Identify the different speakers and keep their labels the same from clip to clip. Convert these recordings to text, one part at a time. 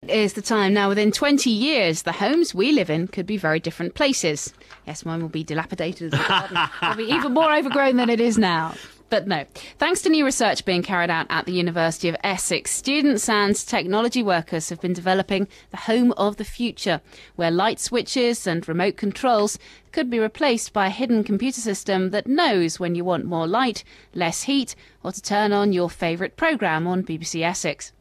Speaker 1: Is the time now. Within 20 years, the homes we live in could be very different places. Yes, mine will be dilapidated as a garden. It'll be even more overgrown than it is now. But no. Thanks to new research being carried out at the University of Essex, students and technology workers have been developing the home of the future, where light switches and remote controls could be replaced by a hidden computer system that knows when you want more light, less heat, or to turn on your favourite programme on BBC Essex.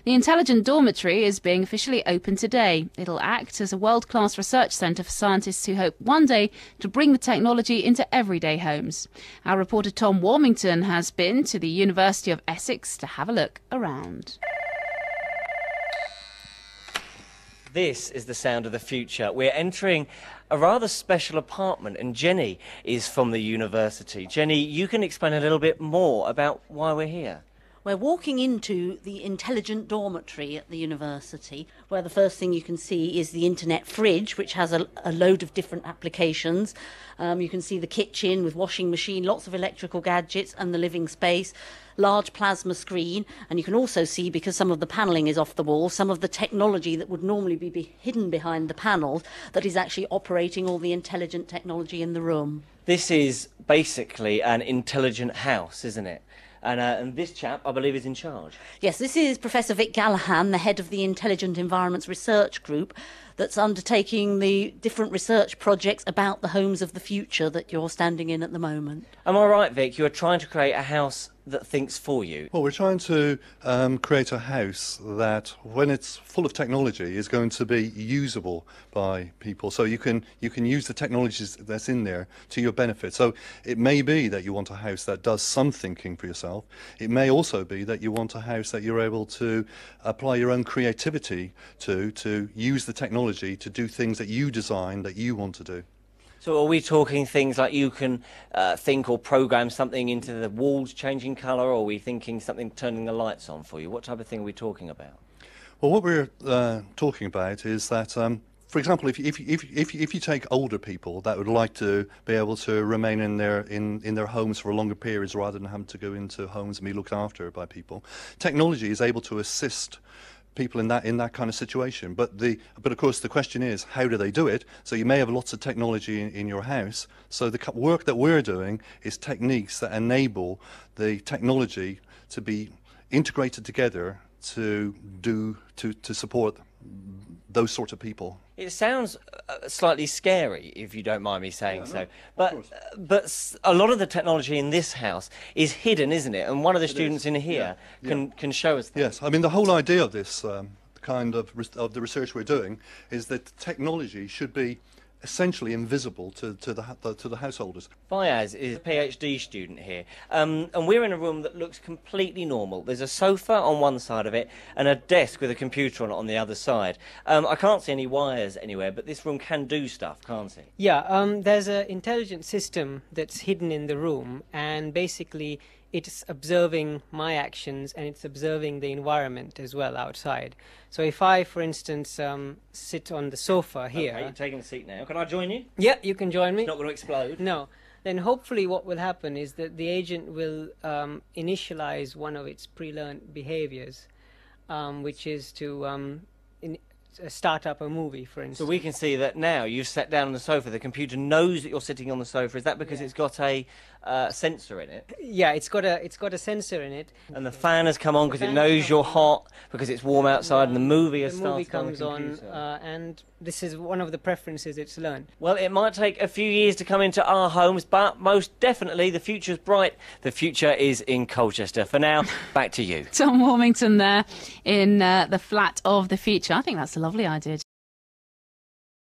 Speaker 1: The Intelligent Dormitory is being officially opened today. It'll act as a world-class research centre for scientists who hope one day to bring the technology into everyday homes. Our reporter Tom Warmington has been to the University of Essex to have a look around.
Speaker 2: This is the sound of the future. We're entering a rather special apartment, and Jenny is from the university. Jenny, you can explain a little bit more about why we're here.
Speaker 3: We're walking into the Intelligent Dormitory at the university, where the first thing you can see is the internet fridge, which has a load of different applications. You can see the kitchen with washing machine, lots of electrical gadgets, and the living space, large plasma screen. And you can also see, because some of the panelling is off the wall, some of the technology that would normally be hidden behind the panels that is actually operating all the intelligent technology in the room.
Speaker 2: This is basically an intelligent house, isn't it? And this chap, I believe, is in charge.
Speaker 3: Yes, this is Professor Vic Gallahan, the head of the Intelligent Environments Research Group, that's undertaking the different research projects about the homes of the future that you're standing in at the moment.
Speaker 2: Am I right, Vic? You are trying to create a house that thinks for you.
Speaker 4: Well, we're trying to create a house that, when it's full of technology, is going to be usable by people. So you can use the technologies that's in there to your benefit. So it may be that you want a house that does some thinking for yourself. It may also be that you want a house that you're able to apply your own creativity to use the technology to do things that you design, that you want to do.
Speaker 2: So are we talking things like you can think or program something into the walls changing colour, or are we thinking something turning the lights on for you? What type of thing are we talking about?
Speaker 4: Well, what we're talking about is that, for example, if you take older people that would like to be able to remain in their homes for longer periods rather than having to go into homes and be looked after by people, technology is able to assist people in that kind of situation. But of course the question is, how do they do it? So you may have lots of technology in your house. So the work that we're doing is techniques that enable the technology to be integrated together to support those sorts of people.
Speaker 2: It sounds slightly scary, if you don't mind me saying so. But a lot of the technology in this house is hidden, isn't it? And one of the students in here can show us that.
Speaker 4: Yes, I mean, the whole idea of this kind of the research we're doing is that technology should be essentially invisible to the householders.
Speaker 2: Fayaz is a PhD student here, and we're in a room that looks completely normal. There's a sofa on one side of it and a desk with a computer on the other side. I can't see any wires anywhere, but this room can do stuff, can't it?
Speaker 5: Yeah, there's an intelligent system that's hidden in the room, and basically it's observing my actions and it's observing the environment as well outside. So if I, for instance, sit on the sofa here...
Speaker 2: Okay, you're taking a seat now. Can I join you?
Speaker 5: Yeah, you can join me.
Speaker 2: It's not going to explode?
Speaker 5: No. Then hopefully what will happen is that the agent will initialize one of its pre-learned behaviors, which is to start up a movie, for instance.
Speaker 2: So we can see that now you've sat down on the sofa. The computer knows that you're sitting on the sofa. Is that because it's got a sensor in it?
Speaker 5: Yeah, it's got a sensor in it.
Speaker 2: And the fan has come on because it knows you're hot, because it's warm outside, and the movie has started.
Speaker 5: The movie comes on, and this is one of the preferences it's learned.
Speaker 2: Well, it might take a few years to come into our homes, but most definitely the future's bright. The future is in Colchester. For now, back to you.
Speaker 1: Tom Warmington there in the flat of the future. I think that's a lovely idea.